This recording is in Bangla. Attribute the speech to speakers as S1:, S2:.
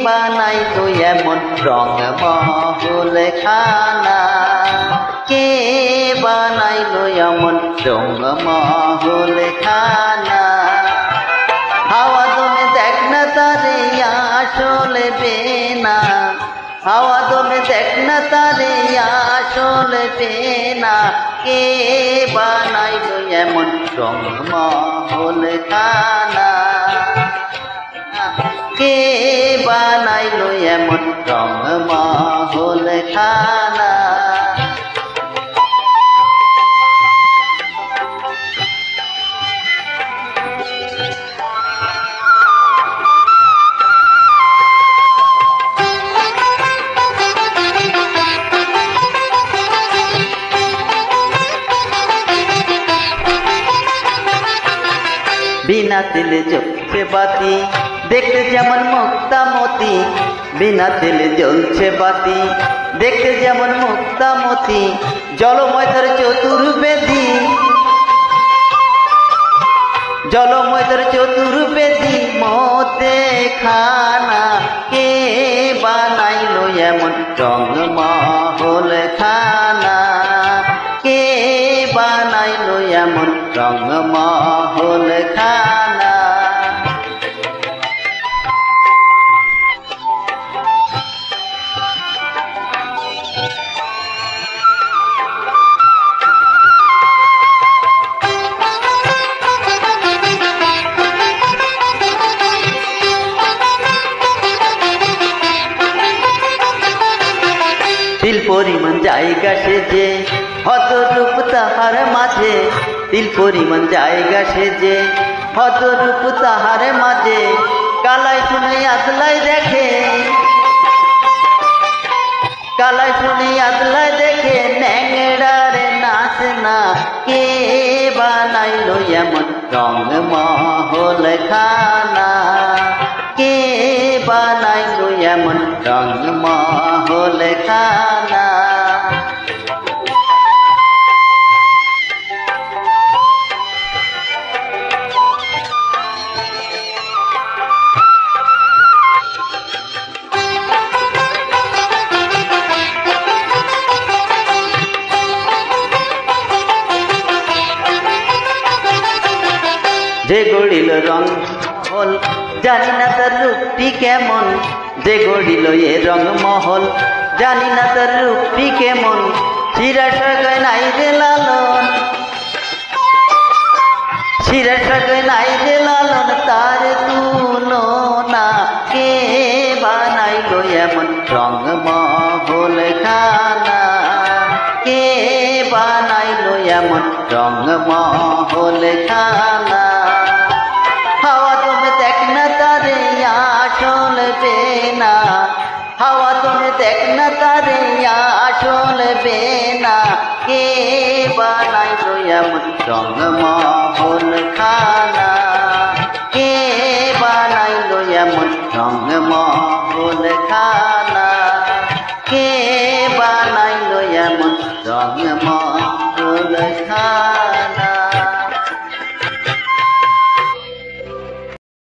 S1: বানাইলো এমন রং মহল খানা? কে বানাইলো এমন রং মহল খানা? হাওয়া দমে দেখ না তারে আসলে বেনা, হাওয়া দমে দেখ না তারে আসলে বেনা। কে বানাইলো এমন রং মহল খানা? কে বানাইলো এমন রং মহল খানা? বিনা তেলে জ্বলছে বাতি, দেখতে যেমন মুক্তামতি। বিনা তেলে জ্বলছে বাতি, দেখতে যেমন মুক্তামতি। জলময় তার চতুর্বেদী, জলময় তার চতুর্বেদী মতে খানা। কে বানাইলো এমন রং মহল খানা? কে বানাইলো এমন রং মহল খানা? তিল পরিমাণ জায়গা সেজে হত রূপ তাহার মাঝে। তিল পরিমাণ জায়গা সেজে হত রূপ তাহার মাঝে। কালাই শুনে আদলাই দেখে, কালাই শুনে আদলাই দেখে ন্যাংড়ারে নাচ না। কে বানাইলো এমন রং মহল খানা? কে বানাইলো এমন রং মহল খানা? যে গড়িল রং মহল জানি না তার রূপটি কেমন। যে গড়িল এ রং মহল জানি না তার রূপটি কেমন। শিরা সাগায় নাই রে লালন, শিরা সাগায় নাই রে লালন তার তুলনা। কে বানাইলো এমন রং মহল খানা? কে বানাইলো এমন রং মহল খানা? হাওয়া তুমি দেখ না তারে আসল বেনা, হাওয়া তুমি দেখ না তারে আসল বেনা। কে বানাইলো এমন রং মহল খানা? কে বানাইলো এমন রং মহল খানা? কে বানাইলো এমন রং মহল খানা?